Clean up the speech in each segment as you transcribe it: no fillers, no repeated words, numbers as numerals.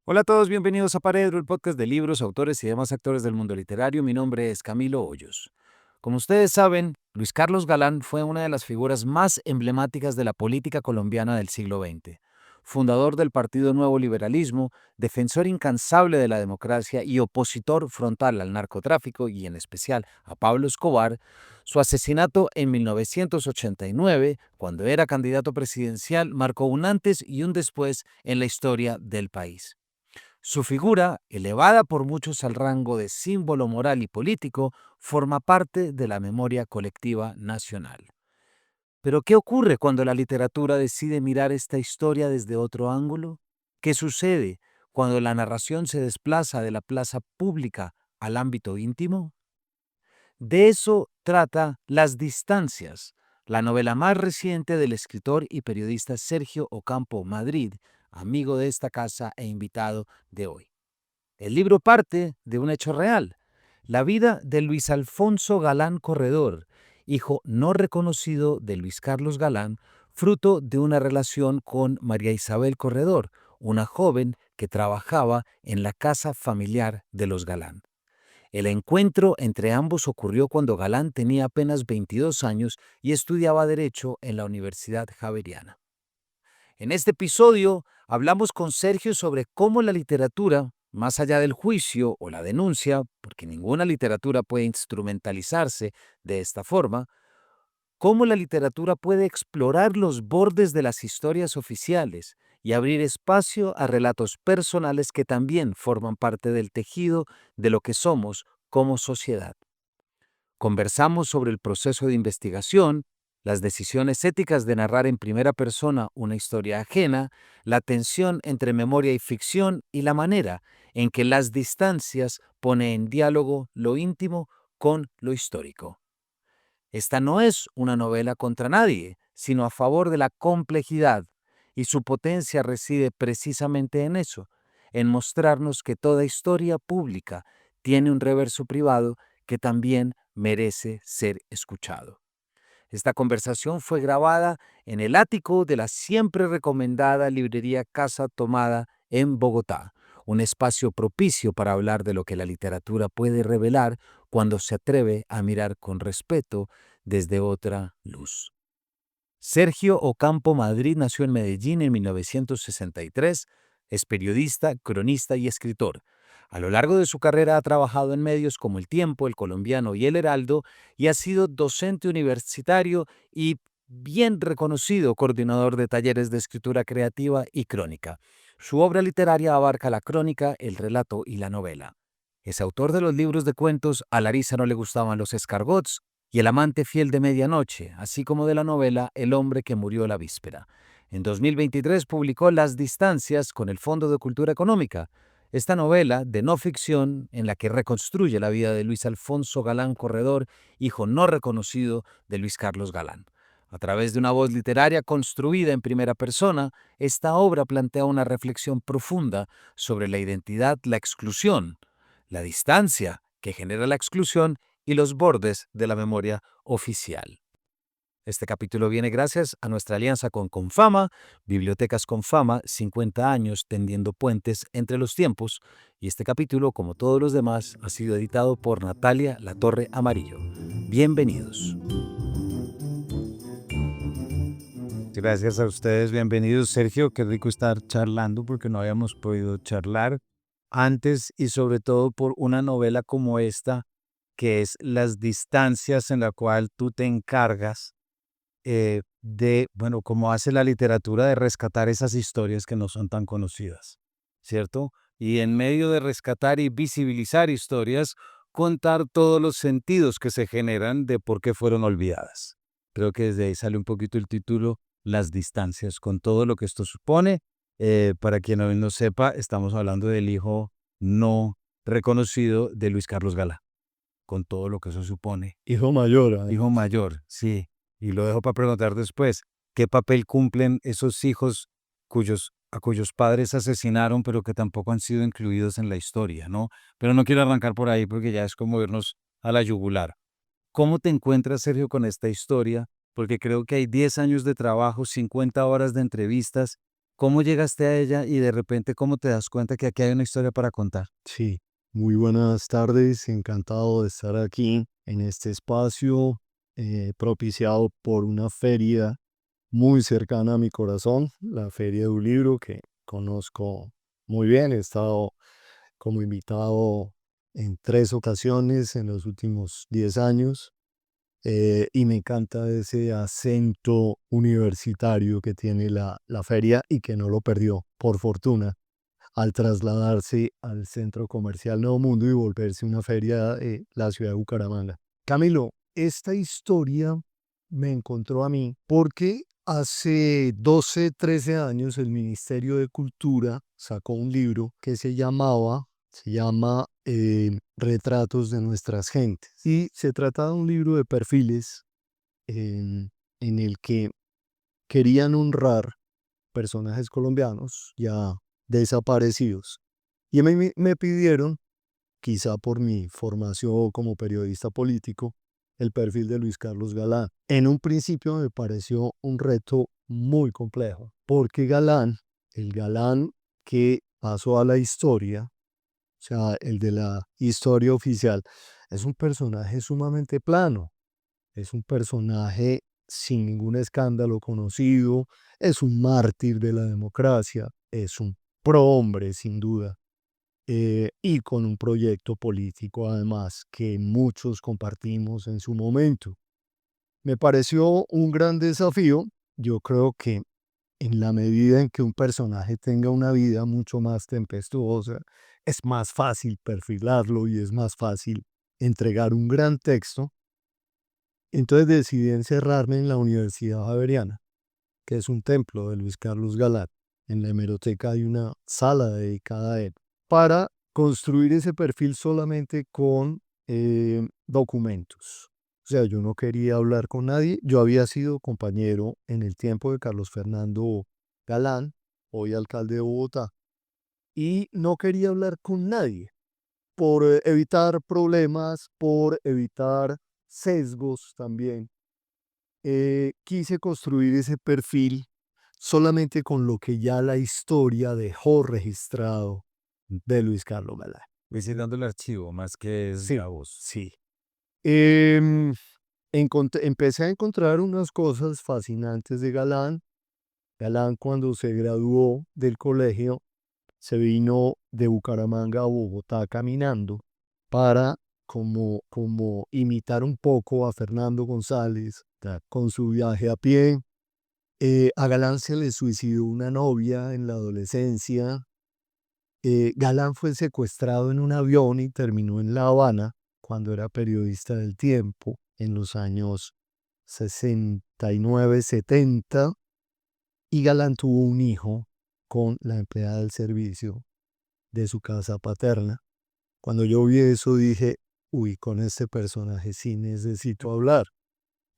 Hola a todos, bienvenidos a Paredro, el podcast de libros, autores y demás actores del mundo literario. Mi nombre es Camilo Hoyos. Como ustedes saben, Luis Carlos Galán fue una de las figuras más emblemáticas de la política colombiana del siglo XX. Fundador del Partido Nuevo Liberalismo, defensor incansable de la democracia y opositor frontal al narcotráfico y en especial a Pablo Escobar, su asesinato en 1989, cuando era candidato presidencial, marcó un antes y un después en la historia del país. Su figura, elevada por muchos al rango de símbolo moral y político, forma parte de la memoria colectiva nacional. Pero ¿qué ocurre cuando la literatura decide mirar esta historia desde otro ángulo? ¿Qué sucede cuando la narración se desplaza de la plaza pública al ámbito íntimo? De eso trata Las Distancias, la novela más reciente del escritor y periodista Sergio Ocampo Madrid, amigo de esta casa e invitado de hoy. El libro parte de un hecho real, la vida de Luis Alfonso Galán Corredor, hijo no reconocido de Luis Carlos Galán, fruto de una relación con María Isabel Corredor, una joven que trabajaba en la casa familiar de los Galán. El encuentro entre ambos ocurrió cuando Galán tenía apenas 22 años y estudiaba Derecho en la Universidad Javeriana. En este episodio hablamos con Sergio sobre cómo la literatura, más allá del juicio o la denuncia, porque ninguna literatura puede instrumentalizarse de esta forma, cómo la literatura puede explorar los bordes de las historias oficiales y abrir espacio a relatos personales que también forman parte del tejido de lo que somos como sociedad. Conversamos sobre el proceso de investigación, las decisiones éticas de narrar en primera persona una historia ajena, la tensión entre memoria y ficción y la manera en que Las Distancias pone en diálogo lo íntimo con lo histórico. Esta no es una novela contra nadie, sino a favor de la complejidad, y su potencia reside precisamente en eso, en mostrarnos que toda historia pública tiene un reverso privado que también merece ser escuchado. Esta conversación fue grabada en el ático de la siempre recomendada librería Casa Tomada en Bogotá, un espacio propicio para hablar de lo que la literatura puede revelar cuando se atreve a mirar con respeto desde otra luz. Sergio Ocampo Madrid nació en Medellín en 1963, es periodista, cronista y escritor. A lo largo de su carrera ha trabajado en medios como El Tiempo, El Colombiano y El Heraldo y ha sido docente universitario y bien reconocido coordinador de talleres de escritura creativa y crónica. Su obra literaria abarca la crónica, el relato y la novela. Es autor de los libros de cuentos A Larisa no le gustaban los escargots y El amante fiel de medianoche, así como de la novela El hombre que murió la víspera. En 2023 publicó Las Distancias con el Fondo de Cultura Económica, esta novela de no ficción en la que reconstruye la vida de Luis Alfonso Galán Corredor, hijo no reconocido de Luis Carlos Galán. A través de una voz literaria construida en primera persona, esta obra plantea una reflexión profunda sobre la identidad, la exclusión, la distancia que genera la exclusión y los bordes de la memoria oficial. Este capítulo viene gracias a nuestra alianza con Confama, Bibliotecas Confama, 50 años tendiendo puentes entre los tiempos, y este capítulo, como todos los demás, ha sido editado por Natalia Latorre Amarillo. Bienvenidos. Gracias a ustedes, bienvenidos. Sergio, qué rico estar charlando porque no habíamos podido charlar antes y sobre todo por una novela como esta, que es Las Distancias, en la cual tú te encargas de, bueno, como hace la literatura, de rescatar esas historias que no son tan conocidas, ¿cierto? Y en medio de rescatar y visibilizar historias, contar todos los sentidos que se generan de por qué fueron olvidadas. Creo que desde ahí sale un poquito el título, Las Distancias, con todo lo que esto supone. Para quien hoy no sepa, estamos hablando del hijo no reconocido de Luis Carlos Galán, con todo lo que eso supone. Hijo mayor, además. Hijo mayor, sí. Y lo dejo para preguntar después, ¿qué papel cumplen esos hijos a cuyos padres asesinaron, pero que tampoco han sido incluidos en la historia, ¿no? Pero no quiero arrancar por ahí porque ya es como irnos a la yugular. ¿Cómo te encuentras, Sergio, con esta historia? Porque creo que hay 10 años de trabajo, 50 horas de entrevistas ¿Cómo llegaste a ella y de repente cómo te das cuenta que aquí hay una historia para contar? Sí, muy buenas tardes, encantado de estar aquí en este espacio propiciado por una feria muy cercana a mi corazón, la Feria de un Libro que conozco muy bien. He estado como invitado en 3 ocasiones en los últimos 10 años, y me encanta ese acento universitario que tiene la feria y que no lo perdió, por fortuna, al trasladarse al centro comercial Nuevo Mundo y volverse una feria de la ciudad de Bucaramanga. Camilo, esta historia me encontró a mí porque hace 12, 13 años el Ministerio de Cultura sacó un libro que se llama Retratos de nuestras gentes. Y se trata de un libro de perfiles en el que querían honrar personajes colombianos ya desaparecidos. Y me pidieron, quizá por mi formación como periodista político, el perfil de Luis Carlos Galán. En un principio me pareció un reto muy complejo, porque Galán, el Galán que pasó a la historia, o sea, el de la historia oficial, es un personaje sumamente plano. Es un personaje sin ningún escándalo conocido, es un mártir de la democracia, es un prohombre sin duda, y con un proyecto político además que muchos compartimos en su momento. Me pareció un gran desafío. Yo creo que en la medida en que un personaje tenga una vida mucho más tempestuosa, es más fácil perfilarlo y es más fácil entregar un gran texto. Entonces decidí encerrarme en la Universidad Javeriana, que es un templo de Luis Carlos Galán. En la hemeroteca hay una sala dedicada a él, para construir ese perfil solamente con documentos. O sea, yo no quería hablar con nadie. Yo había sido compañero en el tiempo de Carlos Fernando Galán, hoy alcalde de Bogotá, y no quería hablar con nadie por evitar problemas, por evitar sesgos también. Quise construir ese perfil solamente con lo que ya la historia dejó registrado de Luis Carlos Galán. Visitando el archivo más que es Sí, la voz. sí. Em, Empecé a encontrar unas cosas fascinantes de Galán. Galán, cuando se graduó del colegio, se vino de Bucaramanga a Bogotá caminando para como imitar un poco a Fernando González con su viaje a pie. A Galán se le suicidó una novia en la adolescencia. Galán fue secuestrado en un avión y terminó en La Habana cuando era periodista del Tiempo en los años 69, 70. Y Galán tuvo un hijo con la empleada del servicio de su casa paterna. Cuando yo vi eso dije, uy, con este personaje sí necesito hablar.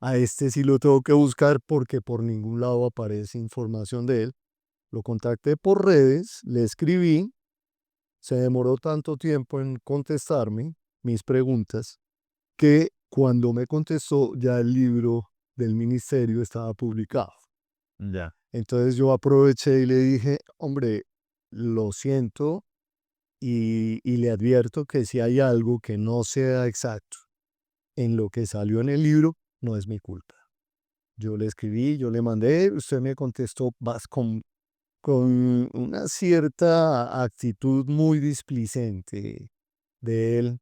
A este sí lo tengo que buscar porque por ningún lado aparece información de él. Lo contacté por redes, le escribí, se demoró tanto tiempo en contestarme mis preguntas que cuando me contestó ya el libro del ministerio estaba publicado. Ya. Entonces yo aproveché y le dije, hombre, lo siento y le advierto que si hay algo que no sea exacto en lo que salió en el libro, no es mi culpa. Yo le escribí, yo le mandé, usted me contestó con una cierta actitud muy displicente de él.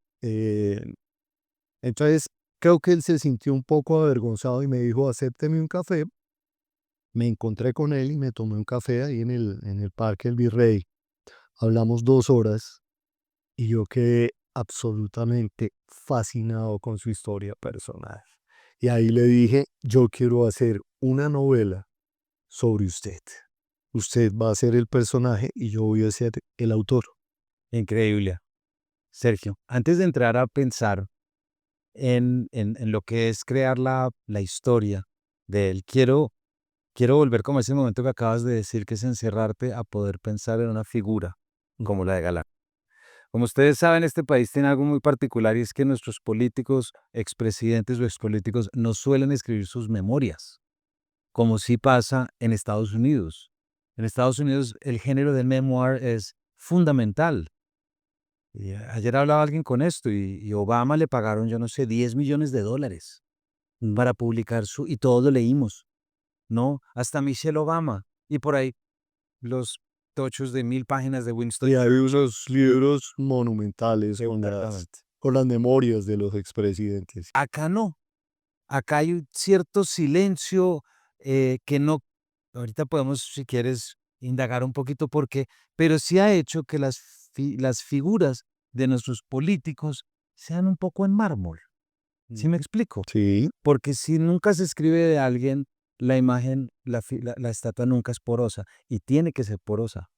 Entonces, creo que él se sintió un poco avergonzado y me dijo, acépteme un café. Me encontré con él y me tomé un café ahí en el Parque El Virrey. Hablamos 2 horas y yo quedé absolutamente fascinado con su historia personal. Y ahí le dije, yo quiero hacer una novela sobre usted. Usted va a ser el personaje y yo voy a ser el autor. Increíble. Sergio, antes de entrar a pensar en lo que es crear la historia de él, quiero volver como a ese momento que acabas de decir, que es encerrarte a poder pensar en una figura como la de Galán. Como ustedes saben, este país tiene algo muy particular y es que nuestros políticos, expresidentes o expolíticos, no suelen escribir sus memorias, como sí pasa en Estados Unidos. En Estados Unidos el género del memoir es fundamental. Y ayer hablaba alguien con esto y Obama le pagaron, yo no sé, $10 millones para publicar y todos lo leímos, ¿no? Hasta Michelle Obama y por ahí los tochos de 1000 páginas de Winston. Y hay unos libros monumentales Exactamente. con las memorias de los expresidentes. Acá no. Acá hay un cierto silencio que no, ahorita podemos, si quieres, indagar un poquito por qué, pero sí ha hecho que las figuras de nuestros políticos sean un poco en mármol. ¿Sí me explico? Sí, Porque si nunca se escribe de alguien, la imagen, la estatua nunca es porosa y tiene que ser porosa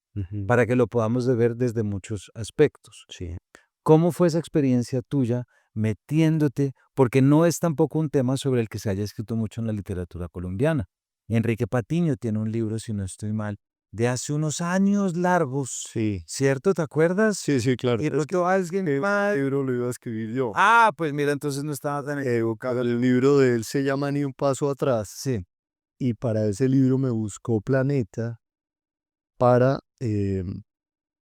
para que lo podamos ver desde muchos aspectos. sí. ¿Cómo fue esa experiencia tuya metiéndote? Porque no es tampoco un tema sobre el que se haya escrito mucho en la literatura colombiana. Enrique Patiño tiene un libro, si no estoy mal, de hace unos años largos, Sí, ¿cierto? ¿Te acuerdas? sí, claro. Y Es que pronto alguien el más. libro lo iba a escribir yo. Ah, pues mira, entonces no estaba tan equivocado. El libro de él se llama Ni un paso atrás. Sí, Y para ese libro me buscó Planeta para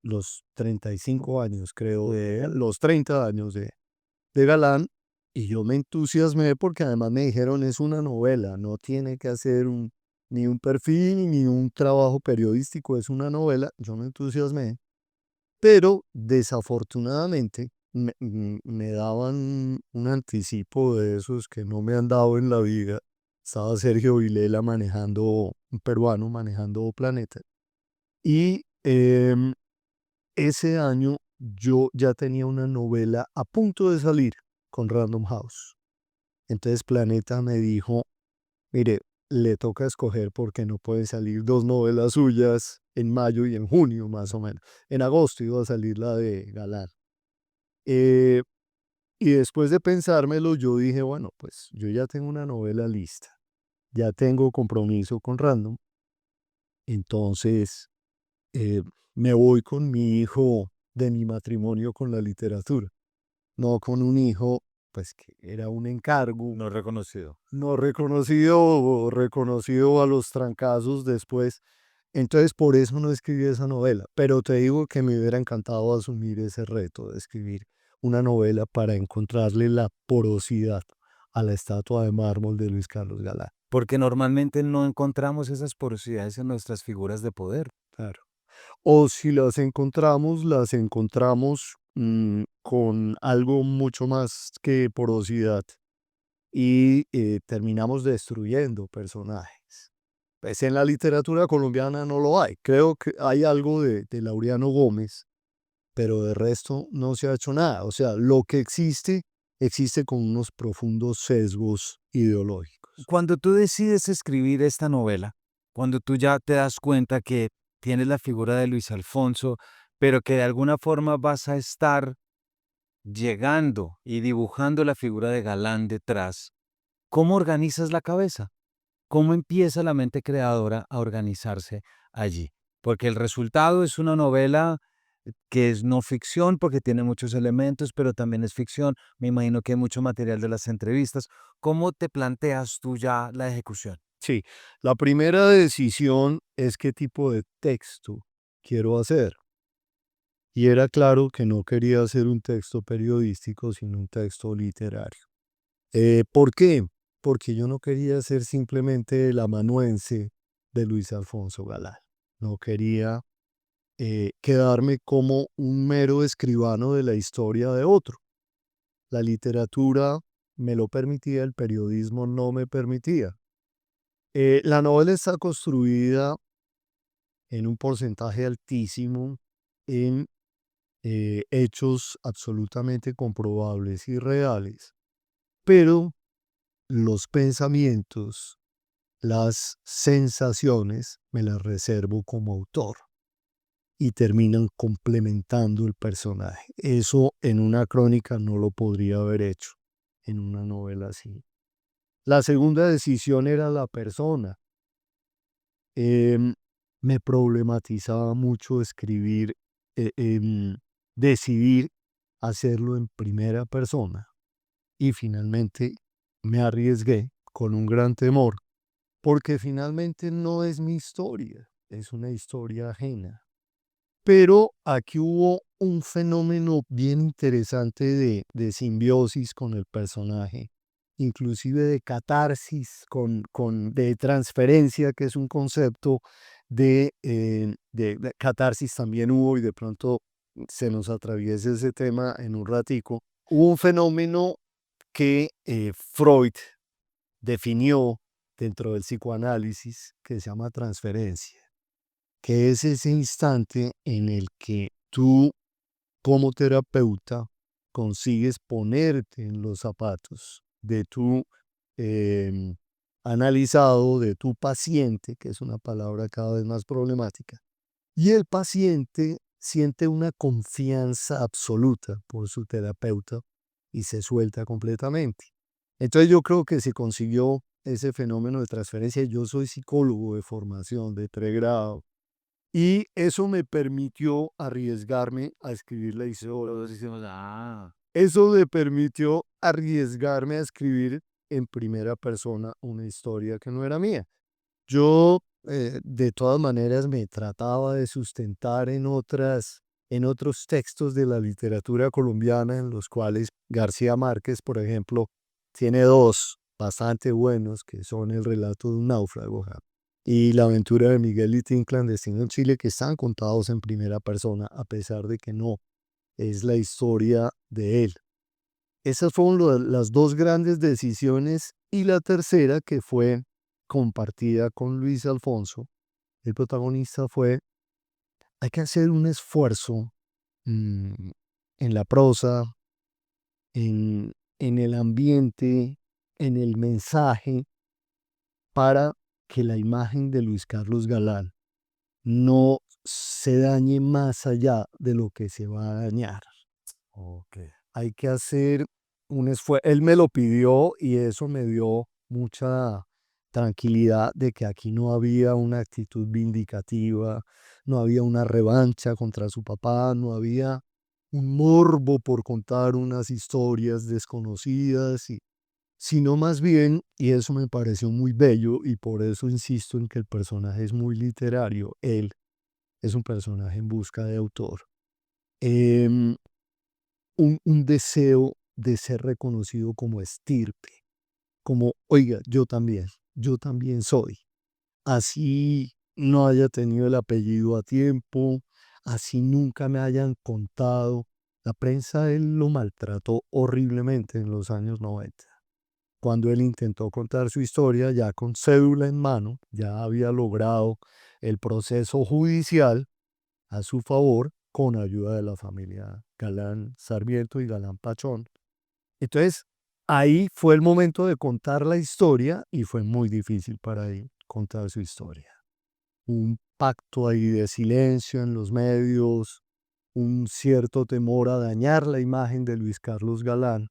los 35 años, creo, los 30 años de Galán. Y yo me entusiasmé porque además me dijeron es una novela, no tiene que hacer ni un perfil ni un trabajo periodístico, es una novela. Yo me entusiasmé, pero desafortunadamente me daban un anticipo de esos que no me han dado en la vida. Estaba Sergio Vilela manejando, un peruano manejando Planeta. Y ese año yo ya tenía una novela a punto de salir con Random House. Entonces Planeta me dijo, mire, le toca escoger porque no pueden salir dos novelas suyas en mayo y en junio más o menos. En agosto iba a salir la de Galán. Eh, y después de pensármelo, yo dije, bueno, pues yo ya tengo una novela lista, ya tengo compromiso con Random, entonces eh, me voy con mi hijo de mi matrimonio con la literatura, no con un hijo, pues que era un encargo, no reconocido. no reconocido o reconocido a los trancazos después. Entonces por eso no escribí esa novela, pero te digo que me hubiera encantado asumir ese reto de escribir una novela para encontrarle la porosidad a la estatua de mármol de Luis Carlos Galán. Porque normalmente no encontramos esas porosidades en nuestras figuras de poder. Claro. O si las encontramos con algo mucho más que porosidad y terminamos destruyendo personajes. Pues en la literatura colombiana no lo hay. Creo que hay algo de Laureano Gómez, pero de resto no se ha hecho nada. O sea, lo que existe, existe con unos profundos sesgos ideológicos. Cuando tú decides escribir esta novela, cuando tú ya te das cuenta que tienes la figura de Luis Alfonso, pero que de alguna forma vas a estar llegando y dibujando la figura de Galán detrás, ¿cómo organizas la cabeza? ¿Cómo empieza la mente creadora a organizarse allí? Porque el resultado es una novela que es no ficción porque tiene muchos elementos, pero también es ficción. Me imagino que hay mucho material de las entrevistas. ¿Cómo te planteas tú ya la ejecución? Sí, la primera decisión es qué tipo de texto quiero hacer. Y era claro que no quería hacer un texto periodístico, sino un texto literario. ¿Por qué? Porque yo no quería ser simplemente el amanuense de Luis Alfonso Galán. No quería quedarme como un mero escribano de la historia de otro. La literatura me lo permitía, el periodismo no me permitía. La novela está construida en un porcentaje altísimo en hechos absolutamente comprobables y reales, pero los pensamientos, las sensaciones, me las reservo como autor y terminan complementando el personaje. Eso en una crónica no lo podría haber hecho en una novela así. La segunda decisión era la persona. Em, Me problematizaba mucho escribir, decidir hacerlo en primera persona. Y finalmente me arriesgué con un gran temor, porque finalmente no es mi historia. es una historia ajena. Pero aquí hubo un fenómeno bien interesante de simbiosis con el personaje, inclusive de catarsis, de transferencia, que es un concepto de catarsis también hubo, y de pronto se nos atraviesa ese tema en un ratico. Hubo un fenómeno que Freud definió dentro del psicoanálisis que se llama transferencia, que es ese instante en el que tú, como terapeuta, consigues ponerte en los zapatos de tu em, analizado, de tu paciente, que es una palabra cada vez más problemática, y el paciente siente una confianza absoluta por su terapeuta y se suelta completamente. Entonces yo creo que se consiguió ese fenómeno de transferencia. Yo soy psicólogo de formación de pregrado y eso me permitió arriesgarme a escribir la historia. Todos decimos, Eso me permitió arriesgarme a escribir en primera persona una historia que no era mía. Yo, de todas maneras, me trataba de sustentar en otros textos de la literatura colombiana, en los cuales García Márquez, por ejemplo, tiene dos bastante buenos, que son El relato de un náufrago y La aventura de Miguel Litín clandestino en Chile, que están contados en primera persona, a pesar de que no es la historia de él. Esas fueron las dos grandes decisiones, y la tercera, que fue compartida con Luis Alfonso, el protagonista, fue: hay que hacer un esfuerzo mm, en la prosa, en el ambiente, en el mensaje, para que la imagen de Luis Carlos Galán no se dañe más allá de lo que se va a dañar. Ok. Hay que hacer un esfuerzo. Él me lo pidió y eso me dio mucha tranquilidad de que aquí no había una actitud vindicativa, no había una revancha contra su papá, no había un morbo por contar unas historias desconocidas, sino más bien, y eso me pareció muy bello y por eso insisto en que el personaje es muy literario, él es un personaje en busca de autor. Em, un deseo de ser reconocido como estirpe, como, oiga, yo también soy. Así no haya tenido el apellido a tiempo, así nunca me hayan contado. La prensa él lo maltrató horriblemente en los años 90. Cuando él intentó contar su historia ya con cédula en mano, ya había logrado el proceso judicial a su favor con ayuda de la familia Galán Sarmiento y Galán Pachón. Entonces, ahí fue el momento de contar la historia y fue muy difícil para él contar su historia. Un pacto ahí de silencio en los medios, un cierto temor a dañar la imagen de Luis Carlos Galán,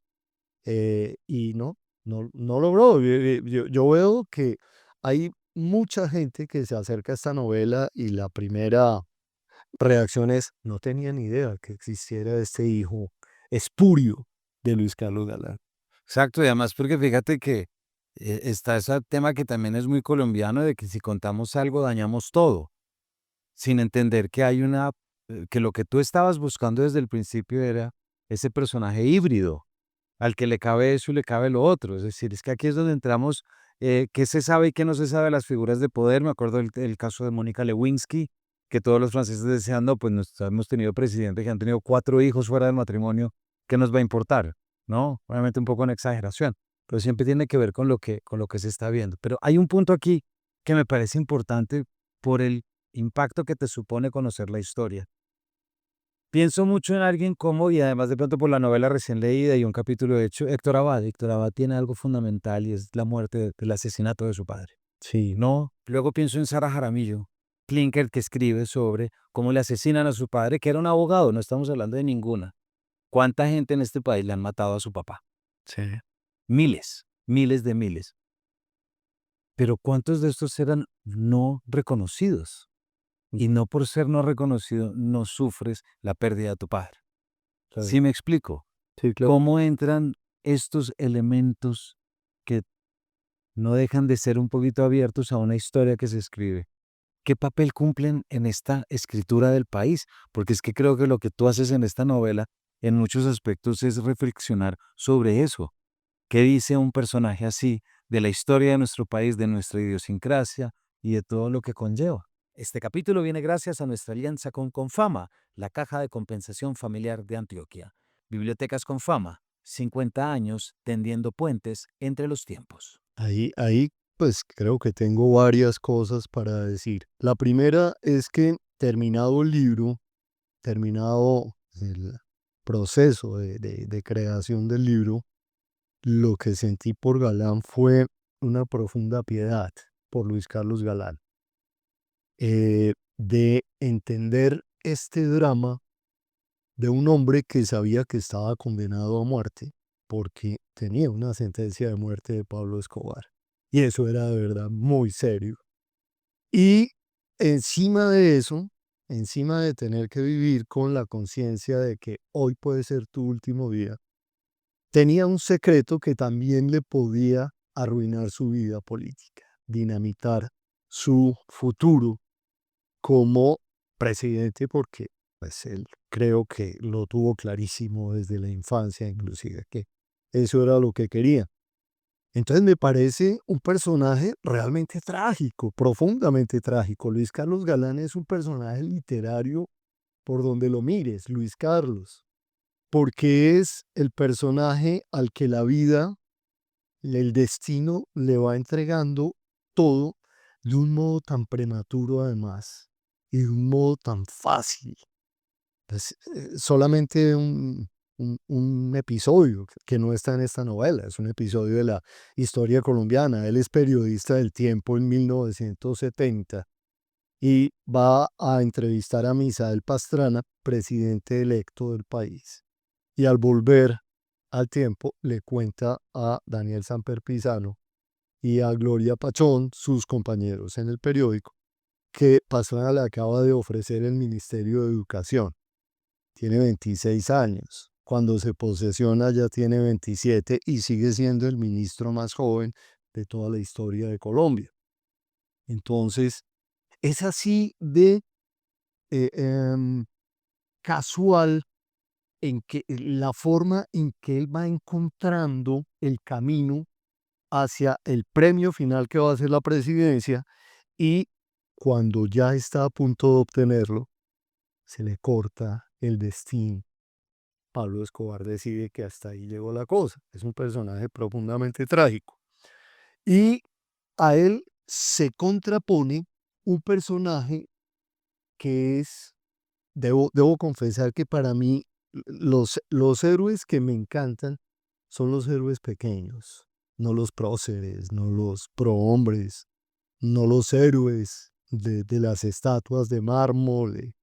y no logró. Yo veo que hay mucha gente que se acerca a esta novela y la primera reacciones, no tenía ni idea que existiera este hijo espurio de Luis Carlos Galán. exacto, y además porque fíjate que está ese tema que también es muy colombiano de que si contamos algo dañamos todo, sin entender que hay que lo que tú estabas buscando desde el principio era ese personaje híbrido, al que le cabe eso y le cabe lo otro. Es decir, es que aquí es donde entramos, qué se sabe y qué no se sabe de las figuras de poder. Me acuerdo el caso de Mónica Lewinsky, que todos los franceses decían, no, pues hemos tenido presidentes que han tenido 4 hijos fuera del matrimonio, ¿qué nos va a importar? ¿No? Obviamente un poco en exageración, pero siempre tiene que ver con lo que se está viendo. Pero hay un punto aquí que me parece importante por el impacto que te supone conocer la historia. Pienso mucho en alguien como, y además de pronto por la novela recién leída y un capítulo hecho, Héctor Abad. Héctor Abad tiene algo fundamental y es la muerte, el asesinato de su padre. Sí, No, luego pienso en Sara Jaramillo, Klinker, que escribe sobre cómo le asesinan a su padre, que era un abogado, no estamos hablando de ninguna. ¿Cuánta gente en este país le han matado a su papá? sí. Miles, miles de miles. Pero ¿cuántos de estos eran no reconocidos? Y no por ser no reconocido, no sufres la pérdida de tu padre. Claro. ¿Sí me explico? Sí, claro. ¿Cómo entran estos elementos que no dejan de ser un poquito abiertos a una historia que se escribe? ¿qué papel cumplen en esta escritura del país? Porque es que creo que lo que tú haces en esta novela, en muchos aspectos, es reflexionar sobre eso. ¿Qué dice un personaje así de la historia de nuestro país, de nuestra idiosincrasia y de todo lo que conlleva? Este capítulo viene gracias a nuestra alianza con Confama, la Caja de Compensación Familiar de Antioquia. Bibliotecas Confama, 50 años tendiendo puentes entre los tiempos. Ahí, pues creo que tengo varias cosas para decir. La primera es que terminado el libro, terminado el proceso de creación del libro, lo que sentí por Galán fue una profunda piedad por Luis Carlos Galán, de entender este drama de un hombre que sabía que estaba condenado a muerte porque tenía una sentencia de muerte de Pablo Escobar. Y eso era de verdad muy serio. Y encima de eso, encima de tener que vivir con la conciencia de que hoy puede ser tu último día, tenía un secreto que también le podía arruinar su vida política, dinamitar su futuro como presidente, porque pues él creo que lo tuvo clarísimo desde la infancia, inclusive, que eso era lo que quería. Entonces me parece un personaje realmente trágico, profundamente trágico. Luis Carlos Galán es un personaje literario por donde lo mires, Luis Carlos, porque es el personaje al que la vida, el destino le va entregando todo de un modo tan prematuro además y de un modo tan fácil. Pues, solamente un episodio que no está en esta novela, es un episodio de la historia colombiana. Él es periodista del Tiempo en 1970 y va a entrevistar a Misael Pastrana, presidente electo del país. Y al volver al Tiempo le cuenta a Daniel Samper Pizano y a Gloria Pachón, sus compañeros en el periódico, que Pastrana le acaba de ofrecer el Ministerio de Educación. Tiene 26 años. Cuando se posesiona ya tiene 27 y sigue siendo el ministro más joven de toda la historia de Colombia. Entonces, es así de eh, em, casual en que la forma en que él va encontrando el camino hacia el premio final que va a ser la presidencia, y cuando ya está a punto de obtenerlo, se le corta el destino. Pablo Escobar decide que hasta ahí llegó la cosa. Es un personaje profundamente trágico. Y a él se contrapone un personaje que es, debo confesar que para mí los héroes que me encantan son los héroes pequeños, no los próceres, no los prohombres, no los héroes de las estatuas de mármol.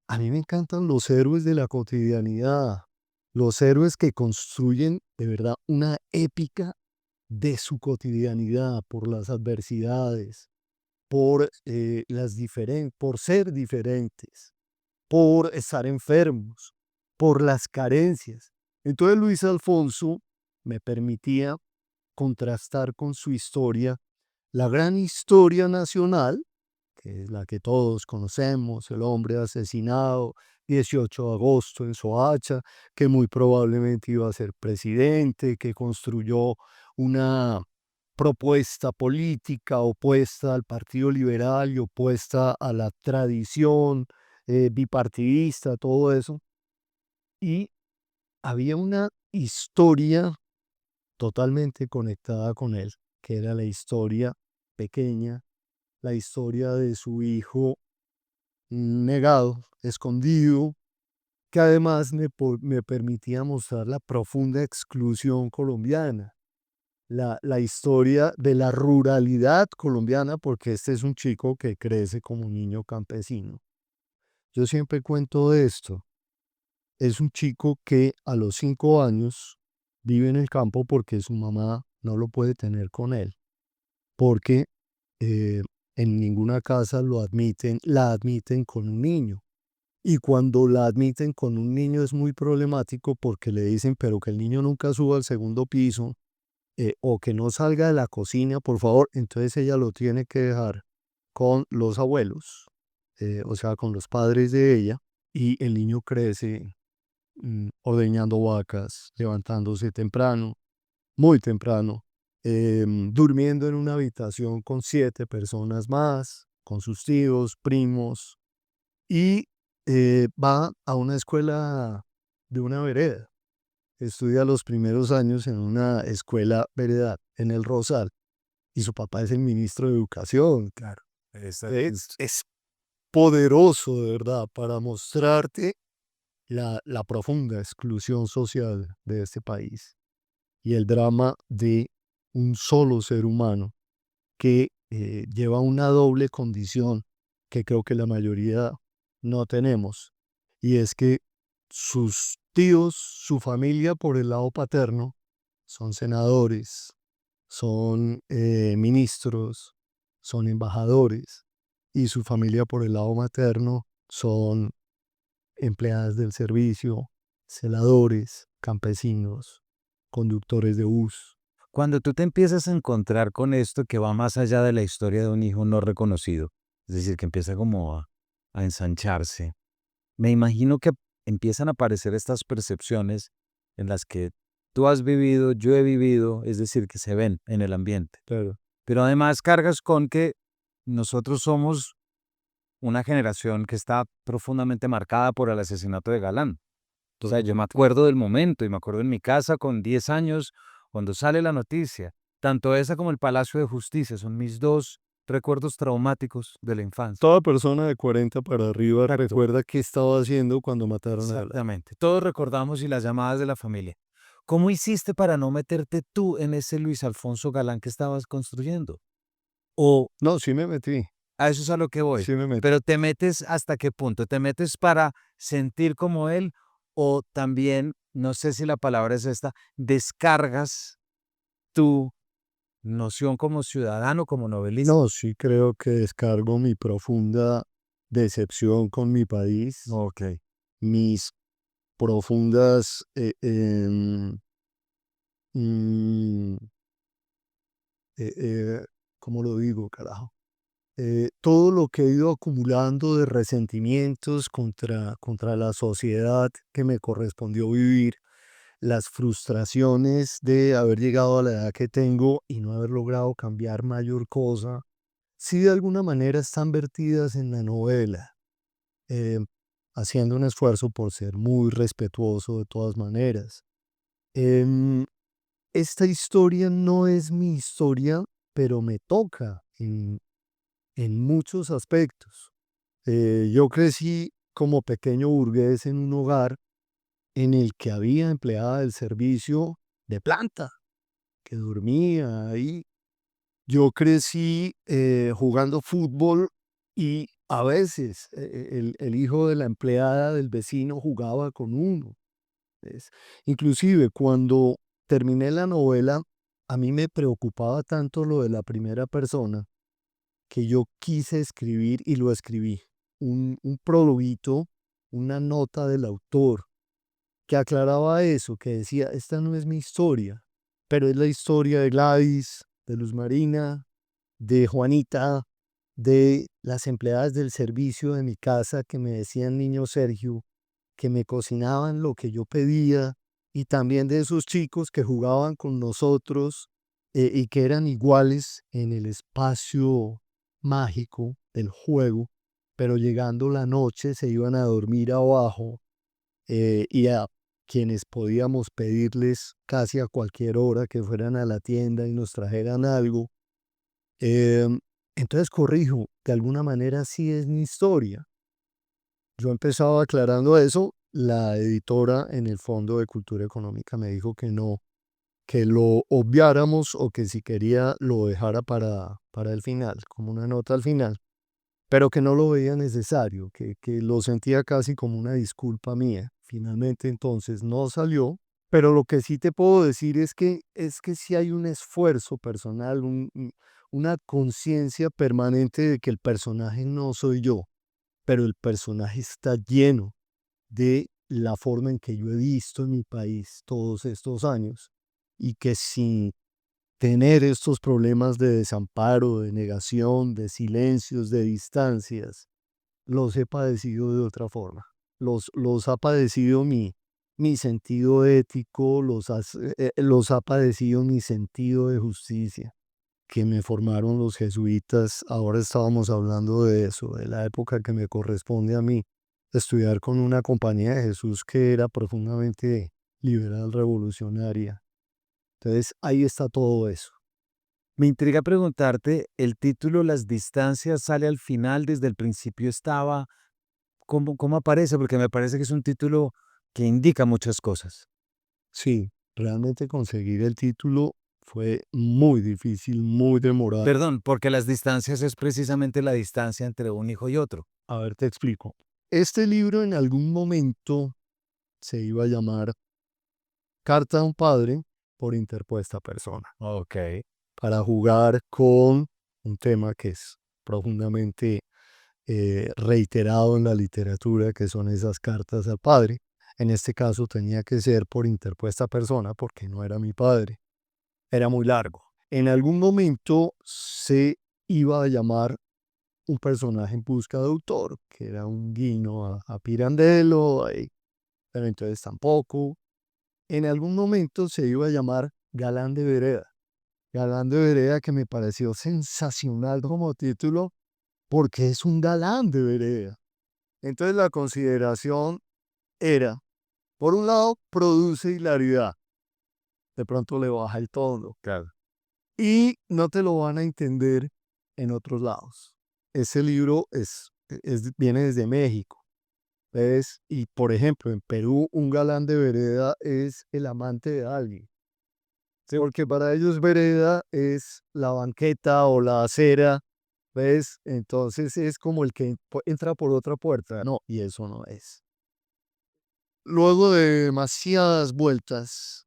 A mí me encantan los héroes de la cotidianidad, los héroes que construyen de verdad una épica de su cotidianidad por las adversidades, por, por ser diferentes, por estar enfermos, por las carencias. Entonces Luis Alfonso me permitía contrastar con su historia, la gran historia nacional, que es la que todos conocemos, el hombre asesinado 18 de agosto en Soacha, que muy probablemente iba a ser presidente, que construyó una propuesta política opuesta al Partido Liberal y opuesta a la tradición bipartidista, todo eso. Y había una historia totalmente conectada con él, que era la historia pequeña, la historia de su hijo negado, escondido, que además me permitía mostrar la profunda exclusión colombiana, la historia de la ruralidad colombiana, porque este es un chico que crece como un niño campesino. Yo siempre cuento de esto. Es un chico que a los 5 años vive en el campo porque su mamá no lo puede tener con él, porque eh, en ninguna casa la admiten con un niño. Y cuando la admiten con un niño es muy problemático porque le dicen, pero que el niño nunca suba al segundo piso, o que no salga de la cocina, por favor. Entonces ella lo tiene que dejar con los abuelos, o sea, con los padres de ella, y el niño crece ordeñando vacas, levantándose temprano, muy temprano, durmiendo en una habitación con 7 personas más, con sus tíos, primos, y va a una escuela de una vereda. Estudia los primeros años en una escuela veredal, en el Rosal, y su papá es el ministro de Educación. Claro. Es poderoso, de verdad, para mostrarte la profunda exclusión social de este país y el drama de un solo ser humano que lleva una doble condición que creo que la mayoría no tenemos, y es que sus tíos, su familia por el lado paterno, son senadores, son ministros, son embajadores, y su familia por el lado materno son empleadas del servicio, celadores, campesinos, conductores de bus. Cuando tú te empiezas a encontrar con esto que va más allá de la historia de un hijo no reconocido, es decir, que empieza como a ensancharse, me imagino que empiezan a aparecer estas percepciones en las que tú has vivido, yo he vivido, es decir, que se ven en el ambiente. Claro. Pero además cargas con que nosotros somos una generación que está profundamente marcada por el asesinato de Galán. O sea, yo me acuerdo del momento y me acuerdo en mi casa con 10 años cuando sale la noticia. Tanto esa como el Palacio de Justicia son mis dos recuerdos traumáticos de la infancia. Toda persona de 40 para arriba Exacto. recuerda qué estaba haciendo cuando mataron a Galán. Exactamente. Todos recordamos y las llamadas de la familia. ¿Cómo hiciste para no meterte tú en ese Luis Alfonso Galán que estabas construyendo? O No, sí me metí, a eso es a lo que voy. sí me metí. Pero ¿te metes hasta qué punto? ¿Te metes para sentir como él o también, no sé si la palabra es esta, descargas tu noción como ciudadano, como novelista? No, sí creo que descargo mi profunda decepción con mi país, Ok. mis profundas, mm, eh, eh, ¿cómo lo digo, carajo? Todo lo que he ido acumulando de resentimientos contra la sociedad que me correspondió vivir, las frustraciones de haber llegado a la edad que tengo y no haber logrado cambiar mayor cosa, sí de alguna manera están vertidas en la novela, eh, haciendo un esfuerzo por ser muy respetuoso de todas maneras. Em, esta historia no es mi historia, pero me toca en muchos aspectos. Yo crecí como pequeño burgués en un hogar en el que había empleada del servicio de planta, que dormía ahí. Yo crecí jugando fútbol y a veces el hijo de la empleada del vecino jugaba con uno. ¿Ves? Inclusive cuando terminé la novela, a mí me preocupaba tanto lo de la primera persona que yo quise escribir y lo escribí. Un prologuito, una nota del autor que aclaraba eso, que decía, esta no es mi historia, pero es la historia de Gladys, de Luz Marina, de Juanita, de las empleadas del servicio de mi casa que me decían niño Sergio, que me cocinaban lo que yo pedía, y también de esos chicos que jugaban con nosotros y que eran iguales en el espacio mágico del juego, pero llegando la noche se iban a dormir abajo, y a quienes podíamos pedirles casi a cualquier hora que fueran a la tienda y nos trajeran algo. Em, entonces corrijo, de alguna manera sí es mi historia. Yo empezaba aclarando eso, la editora en el Fondo de Cultura Económica me dijo que no, que lo obviáramos o que si quería lo dejara para el final, como una nota al final, pero que no lo veía necesario, que lo sentía casi como una disculpa mía. Finalmente entonces no salió, pero lo que sí te puedo decir es que sí hay un esfuerzo personal, una conciencia permanente de que el personaje no soy yo, pero el personaje está lleno de la forma en que yo he visto en mi país todos estos años y que sin tener estos problemas de desamparo, de negación, de silencios, de distancias, los he padecido de otra forma. Los ha padecido mi sentido ético, los ha padecido mi sentido de justicia, que me formaron los jesuitas. Ahora estábamos hablando de eso, de la época que me corresponde a mí, estudiar con una compañía de Jesús que era profundamente liberal, revolucionaria. Entonces, ahí está todo eso. Me intriga preguntarte, el título Las distancias sale al final, desde el principio estaba. ¿Cómo aparece? Porque me parece que es un título que indica muchas cosas. Sí, realmente conseguir el título fue muy difícil, muy demorado. Perdón, porque las distancias es precisamente la distancia entre un hijo y otro. A ver, te explico. Este libro en algún momento se iba a llamar Carta a un padre por interpuesta persona, Ok. para jugar con un tema que es profundamente reiterado en la literatura, que son esas cartas al padre. En este caso tenía que ser por interpuesta persona porque no era mi padre. Era muy largo. En algún momento se iba a llamar un personaje en busca de autor, que era un guiño a Pirandello, pero entonces tampoco. En algún momento se iba a llamar Galán de Vereda. Galán de Vereda, que me pareció sensacional como título porque es un galán de vereda. Entonces la consideración era, por un lado, produce hilaridad, de pronto le baja el tono, Claro. y no te lo van a entender en otros lados. Ese libro viene desde México. ¿Ves? Y por ejemplo, en Perú, un galán de vereda es el amante de alguien. Sí. Porque para ellos vereda es la banqueta o la acera, ¿ves? Entonces es como el que entra por otra puerta. No, y eso no es. Luego de demasiadas vueltas,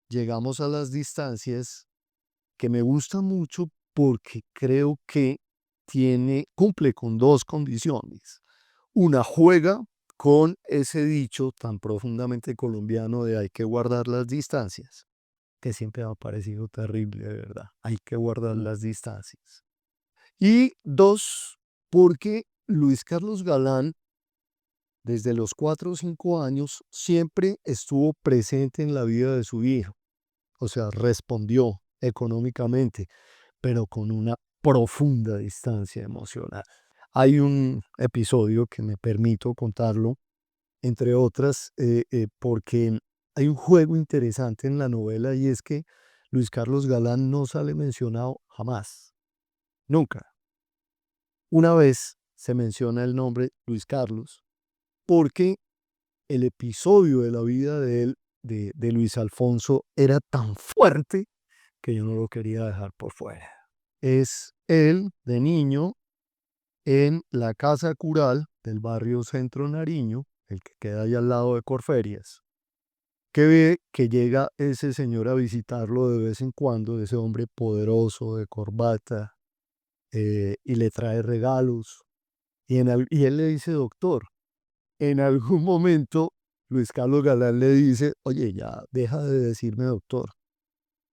llegamos a las distancias, que me gusta mucho porque creo que cumple con dos condiciones. Una, juega con ese dicho tan profundamente colombiano de hay que guardar las distancias, que siempre me ha parecido terrible, de verdad. Hay que guardar las distancias. Y dos, porque Luis Carlos Galán, desde los 4 o 5 años, siempre estuvo presente en la vida de su hijo. O sea, respondió económicamente, pero con una profunda distancia emocional. Hay un episodio que me permito contarlo, entre otras, porque hay un juego interesante en la novela, y es que Luis Carlos Galán no sale mencionado jamás, nunca. Una vez se menciona el nombre Luis Carlos porque el episodio de la vida de él, de Luis Alfonso, era tan fuerte que yo no lo quería dejar por fuera. Es él de niño en la casa cural del barrio Centro Nariño, el que queda ahí al lado de Corferias, que ve que llega ese señor a visitarlo de vez en cuando, ese hombre poderoso de corbata, y le trae regalos. Y él le dice, doctor, en algún momento Luis Carlos Galán le dice, oye, ya deja de decirme doctor.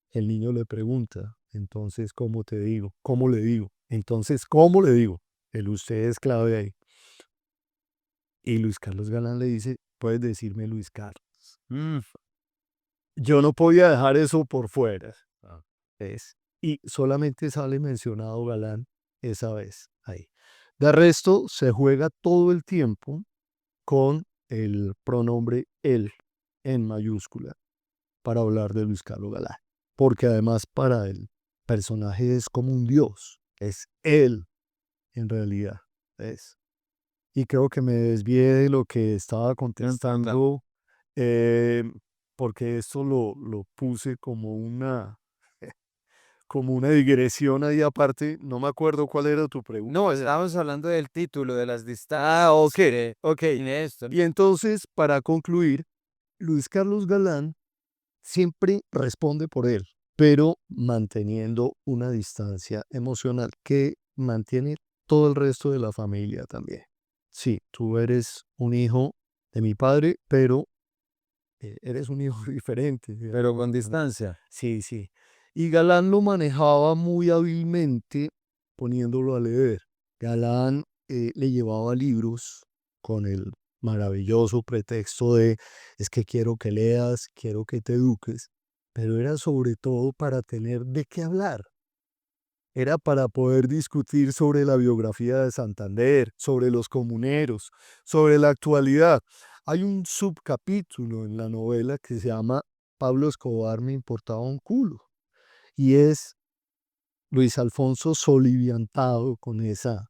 El niño le pregunta, entonces, ¿cómo te digo? ¿Cómo le digo? Entonces, ¿cómo le digo? El usted es clave ahí. Y Luis Carlos Galán le dice, puedes decirme Luis Carlos. Mm. Yo no podía dejar eso por fuera. Ah. Y solamente sale mencionado Galán esa vez ahí. De resto, se juega todo el tiempo con el pronombre él en mayúscula para hablar de Luis Carlos Galán. Porque además para el personaje es como un dios, es él en realidad. ¿Ves? Y creo que me desvié de lo que estaba contestando, eh, porque esto lo puse como una digresión ahí aparte. No me acuerdo cuál era tu pregunta. No, estábamos hablando del título, de las distancias. Ok. Esto. Y entonces, para concluir, Luis Carlos Galán siempre responde por él, pero manteniendo una distancia emocional que mantiene todo el resto de la familia también. Sí, tú eres un hijo de mi padre, pero eres un hijo diferente. Pero con distancia. Sí, sí. Y Galán lo manejaba muy hábilmente poniéndolo a leer. Galán le llevaba libros con el maravilloso pretexto de es que quiero que leas, quiero que te eduques, pero era sobre todo para tener de qué hablar. Era para poder discutir sobre la biografía de Santander, sobre los comuneros, sobre la actualidad. Hay un subcapítulo en la novela que se llama Pablo Escobar me importaba un culo. Y es Luis Alfonso soliviantado con esa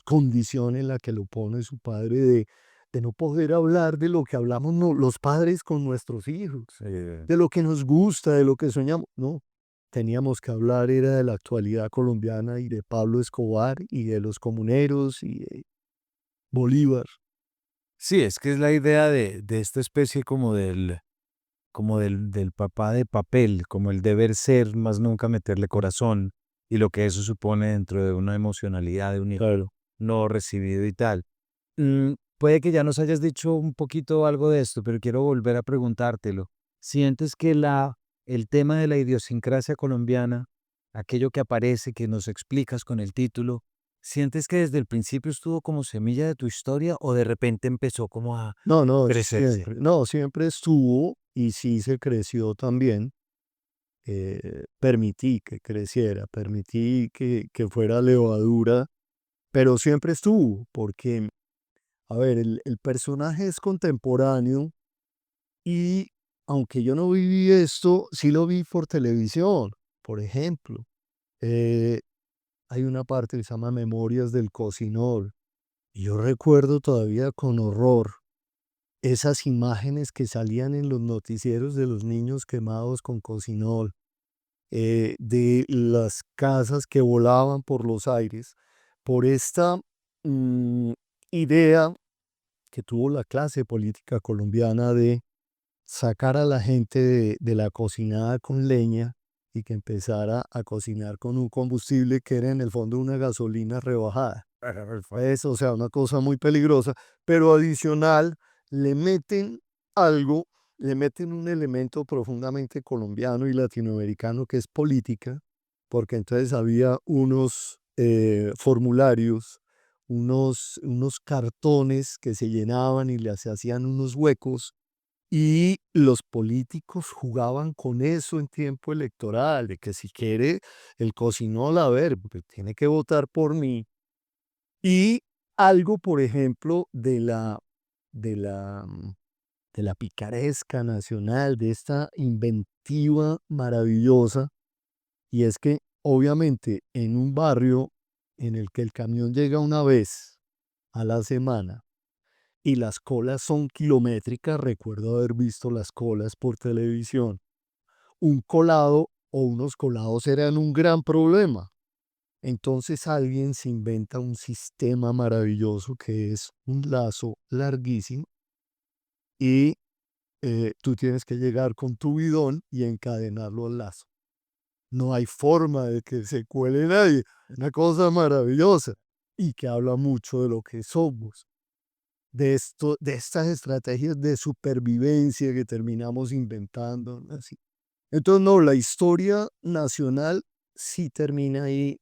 condición en la que lo pone su padre de no poder hablar de lo que hablamos los padres con nuestros hijos, de lo que nos gusta, de lo que soñamos. No, teníamos que hablar era de la actualidad colombiana y de Pablo Escobar y de los comuneros y de Bolívar. Sí, es que es la idea de esta especie como del papá de papel, como el deber ser, más nunca meterle corazón, y lo que eso supone dentro de una emocionalidad de un hijo Claro. no recibido y tal. Puede que ya nos hayas dicho un poquito algo de esto, pero quiero volver a preguntártelo. ¿Sientes que el tema de la idiosincrasia colombiana, aquello que aparece, que nos explicas con el título, sientes que desde el principio estuvo como semilla de tu historia o de repente empezó como a No, no, crecerse? siempre. No, siempre estuvo y sí se creció también. Permití que creciera, permití que fuera levadura, pero siempre estuvo, porque, a ver, el personaje es contemporáneo y aunque yo no viví esto, sí lo vi por televisión, por ejemplo. Eh, Hay una parte que se llama Memorias del Cocinor, y yo recuerdo todavía con horror esas imágenes que salían en los noticieros de los niños quemados con cocinol, de las casas que volaban por los aires, por esta mm, idea que tuvo la clase política colombiana de sacar a la gente de la cocinada con leña y que empezara a cocinar con un combustible que era en el fondo una gasolina rebajada. Pues, o sea, una cosa muy peligrosa, pero adicional le meten algo, le meten un elemento profundamente colombiano y latinoamericano que es política, porque entonces había unos formularios, unos cartones que se llenaban y les hacían unos huecos y los políticos jugaban con eso en tiempo electoral, de que si quiere el cocinol, a ver, pues tiene que votar por mí. Y algo, por ejemplo, de la, mm, de la picaresca nacional, de esta inventiva maravillosa, y es que obviamente en un barrio en el que el camión llega una vez a la semana y las colas son kilométricas, recuerdo haber visto las colas por televisión, un colado o unos colados eran un gran problema. Entonces alguien se inventa un sistema maravilloso que es un lazo larguísimo y tú tienes que llegar con tu bidón y encadenarlo al lazo. No hay forma de que se cuele nadie. Una cosa maravillosa y que habla mucho de lo que somos, de esto, de estas estrategias de supervivencia que terminamos inventando, ¿no? Así. Entonces, no, la historia nacional sí termina ahí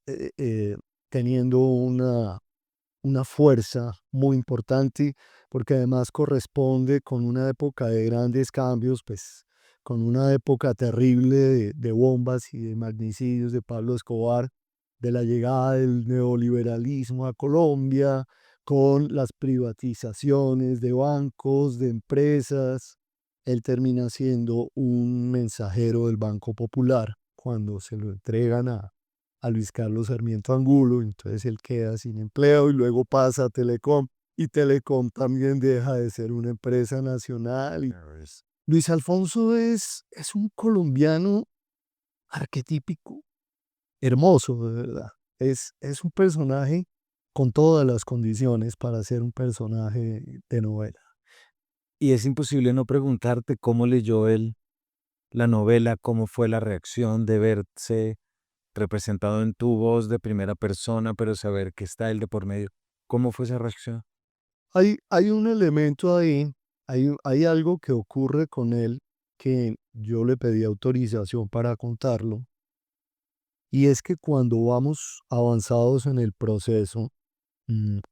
teniendo una fuerza muy importante, porque además corresponde con una época de grandes cambios, pues con una época terrible de bombas y de magnicidios de Pablo Escobar, de la llegada del neoliberalismo a Colombia, con las privatizaciones de bancos, de empresas. Él termina siendo un mensajero del Banco Popular cuando se lo entregan a Luis Carlos Sarmiento Angulo, entonces él queda sin empleo y luego pasa a Telecom y Telecom también deja de ser una empresa nacional. Luis Alfonso es un colombiano arquetípico, hermoso, de verdad. Es un personaje con todas las condiciones para ser un personaje de novela. Y es imposible no preguntarte cómo leyó él la novela, cómo fue la reacción de verse representado en tu voz de primera persona, pero saber que está él de por medio. ¿Cómo fue esa reacción? Hay un elemento ahí, hay algo que ocurre con él que yo le pedí autorización para contarlo. Y es que cuando vamos avanzados en el proceso,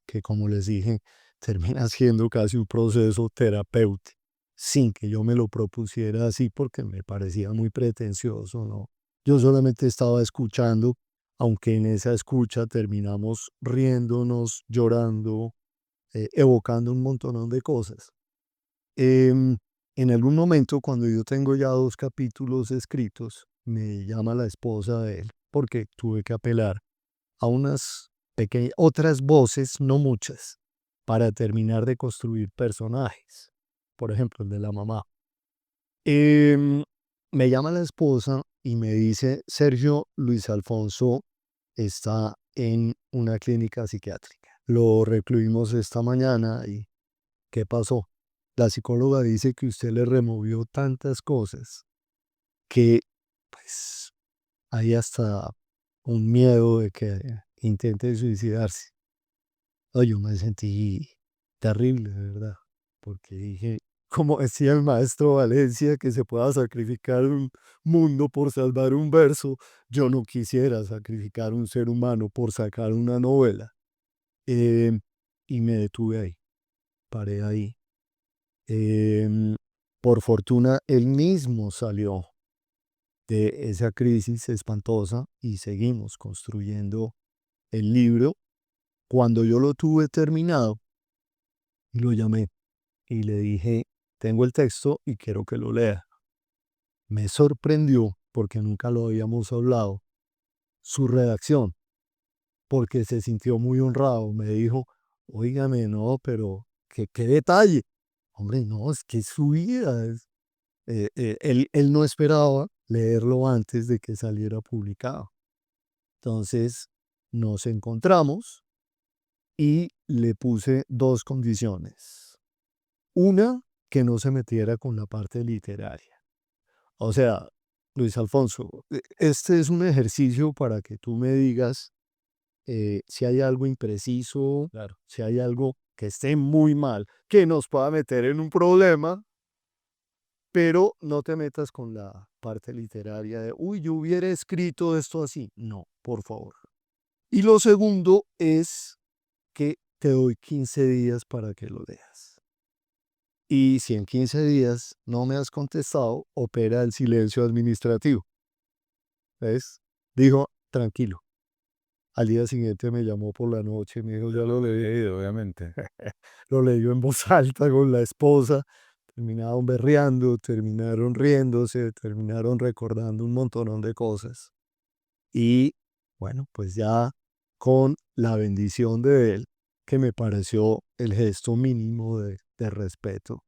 que como les dije, termina siendo casi un proceso terapéutico, sin que yo me lo propusiera así porque me parecía muy pretencioso, ¿no? Yo solamente estaba escuchando, aunque en esa escucha terminamos riéndonos, llorando, evocando un montón de cosas. Em, en algún momento, cuando yo tengo ya 2 capítulos escritos, me llama la esposa de él, porque tuve que apelar a unas pequeñas, otras voces, no muchas, para terminar de construir personajes. Por ejemplo, el de la mamá. Em, Me llama la esposa y me dice, Sergio, Luis Alfonso está en una clínica psiquiátrica. Lo recluimos esta mañana y ¿qué pasó? La psicóloga dice que usted le removió tantas cosas que pues hay hasta un miedo de que intente suicidarse. Ay, yo me sentí terrible, de verdad, porque dije, como decía el maestro Valencia, que se pueda sacrificar un mundo por salvar un verso, yo no quisiera sacrificar un ser humano por sacar una novela. Em, y me detuve ahí, paré ahí. Em, por fortuna, él mismo salió de esa crisis espantosa y seguimos construyendo el libro. Cuando yo lo tuve terminado, lo llamé y le dije, tengo el texto y quiero que lo lea. Me sorprendió, porque nunca lo habíamos hablado, su redacción, porque se sintió muy honrado. Me dijo, óigame, no, pero qué detalle. Hombre, no, es que es su vida. Él no esperaba leerlo antes de que saliera publicado. Entonces nos encontramos y le puse 2 condiciones. Una, que no se metiera con la parte literaria. O sea, Luis Alfonso, este es un ejercicio para que tú me digas si hay algo impreciso, Claro. si hay algo que esté muy mal, que nos pueda meter en un problema, pero no te metas con la parte literaria de, uy, yo hubiera escrito esto así. No, por favor. Y lo segundo es que te doy 15 días para que lo leas. Y si en 15 días no me has contestado, opera el silencio administrativo. ¿Ves? Dijo, tranquilo. Al día siguiente me llamó por la noche y me dijo, ya lo leí. Obviamente. Lo leyó en voz alta con la esposa. Terminaron berreando, terminaron riéndose, terminaron recordando un montón de cosas. Y bueno, pues ya con la bendición de él, que me pareció el gesto mínimo de respeto,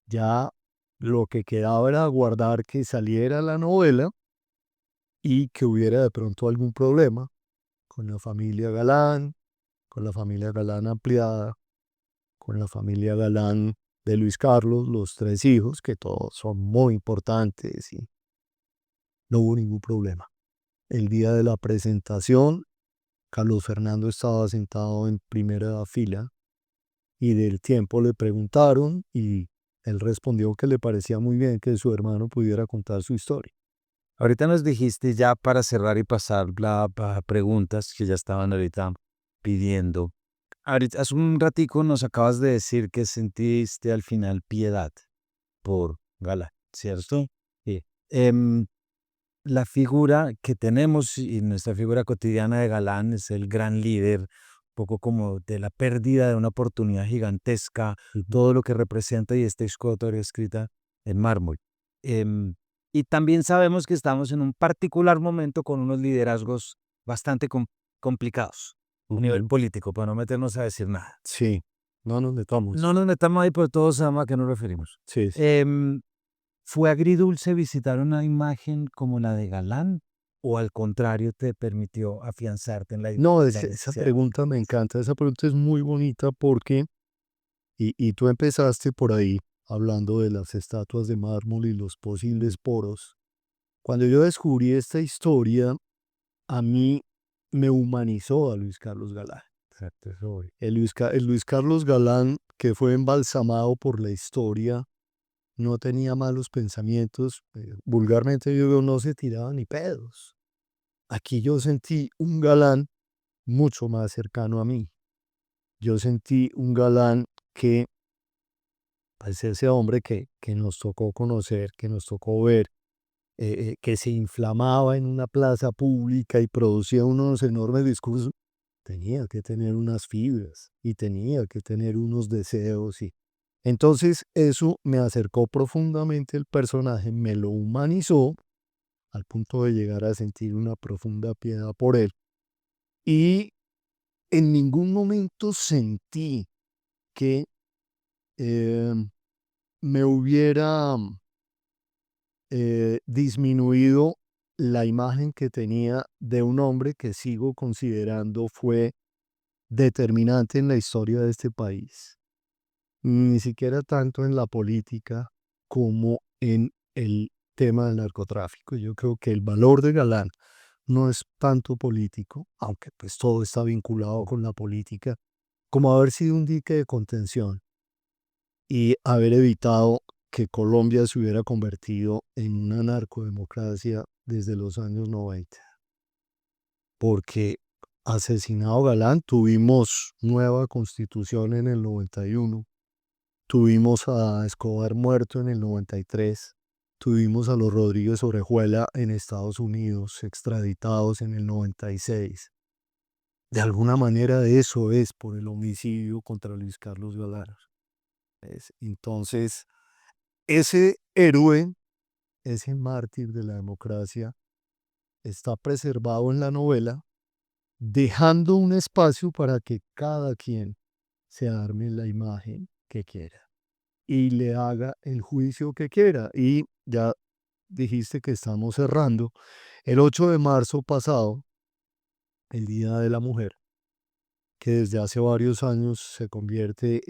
ya lo que quedaba era guardar que saliera la novela y que hubiera de pronto algún problema con la familia Galán, con la familia Galán ampliada, con la familia Galán de Luis Carlos, los 3 hijos, que todos son muy importantes y no hubo ningún problema. El día de la presentación, Carlos Fernando estaba sentado en primera fila y del tiempo le preguntaron y él respondió que le parecía muy bien que su hermano pudiera contar su historia. Ahorita nos dijiste ya para cerrar y pasar a preguntas que ya estaban ahorita pidiendo. Ahorita, hace un ratico nos acabas de decir que sentiste al final piedad por Gala, ¿cierto? Sí. La figura que tenemos y nuestra figura cotidiana de Galán es el gran líder, un poco como de la pérdida de una oportunidad gigantesca, todo lo que representa y esta historia escrita en mármol. Em, y también sabemos que estamos en un particular momento con unos liderazgos bastante complicados a nivel político, para no meternos a decir nada. Sí, no nos metamos. No nos metamos ahí, pero todos sabemos a qué nos referimos. Sí, sí. ¿Fue agridulce visitar una imagen como la de Galán o al contrario te permitió afianzarte en la No, en la esa identidad? pregunta me encanta, esa pregunta es muy bonita porque, y tú empezaste por ahí hablando de las estatuas de mármol y los posibles poros. Cuando yo descubrí esta historia, a mí me humanizó a Luis Carlos Galán. Exacto, eso voy. El Luis Carlos Galán, que fue embalsamado por la historia, no tenía malos pensamientos, vulgarmente yo digo, no se tiraba ni pedos. Aquí yo sentí un galán mucho más cercano a mí. Yo sentí un galán que, pues ese hombre que nos tocó conocer, que nos tocó ver, que se inflamaba en una plaza pública y producía unos enormes discursos, tenía que tener unas fibras y tenía que tener unos deseos. Y entonces eso me acercó profundamente el personaje, me lo humanizó al punto de llegar a sentir una profunda piedad por él. Y en ningún momento sentí que eh, me hubiera disminuido la imagen que tenía de un hombre que sigo considerando fue determinante en la historia de este país. Ni siquiera tanto en la política como en el tema del narcotráfico. Yo creo que el valor de Galán no es tanto político, aunque pues todo está vinculado con la política, como haber sido un dique de contención y haber evitado que Colombia se hubiera convertido en una narcodemocracia desde los años 90. Porque asesinado Galán, tuvimos nueva constitución en el 91, tuvimos a Escobar muerto en el 93, tuvimos a los Rodríguez Orejuela en Estados Unidos, extraditados en el 96. De alguna manera eso es por el homicidio contra Luis Carlos Galán. Entonces, ese héroe, ese mártir de la democracia, está preservado en la novela, dejando un espacio para que cada quien se arme la imagen que quiera y le haga el juicio que quiera. Y ya dijiste que estamos cerrando. El 8 de marzo pasado, el Día de la Mujer, que desde hace varios años se convierte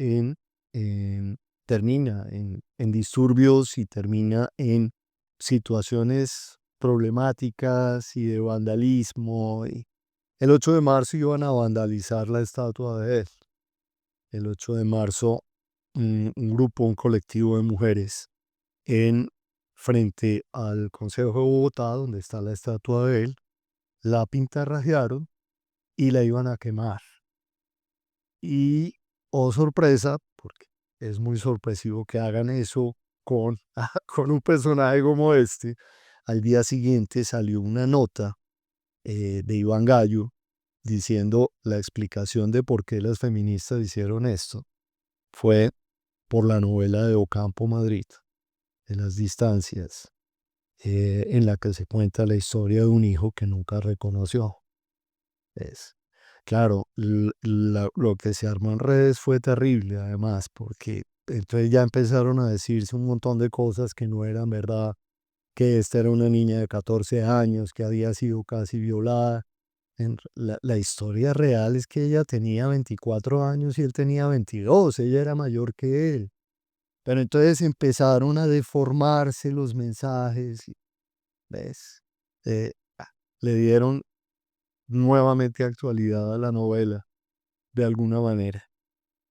termina en disturbios y termina en situaciones problemáticas y de vandalismo. Y el 8 de marzo iban a vandalizar la estatua de él. El 8 de marzo, un grupo, un colectivo de mujeres frente al Consejo de Bogotá, donde está la estatua de él, la pintarrajearon y la iban a quemar. Y, oh sorpresa, porque es muy sorpresivo que hagan eso con, con un personaje como este, al día siguiente salió una nota de Iván Gallo diciendo la explicación de por qué las feministas hicieron esto fue por la novela de Ocampo Madrid, de las distancias, en la que se cuenta la historia de un hijo que nunca reconoció. Es, claro, lo que se armó en redes fue terrible, además, porque entonces ya empezaron a decirse un montón de cosas que no eran verdad, que esta era una niña de 14 años, que había sido casi violada. La historia real es que ella tenía 24 años y él tenía 22, ella era mayor que él. Pero entonces empezaron a deformarse los mensajes, ¿ves? Eh, Le dieron nuevamente actualidad a la novela, de alguna manera.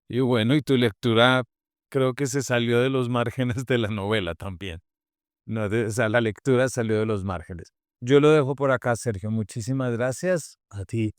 Y bueno, y tu lectura creo que se salió de los márgenes de la novela también. No, o sea, la lectura salió de los márgenes. Yo lo dejo por acá, Sergio. Muchísimas gracias a ti.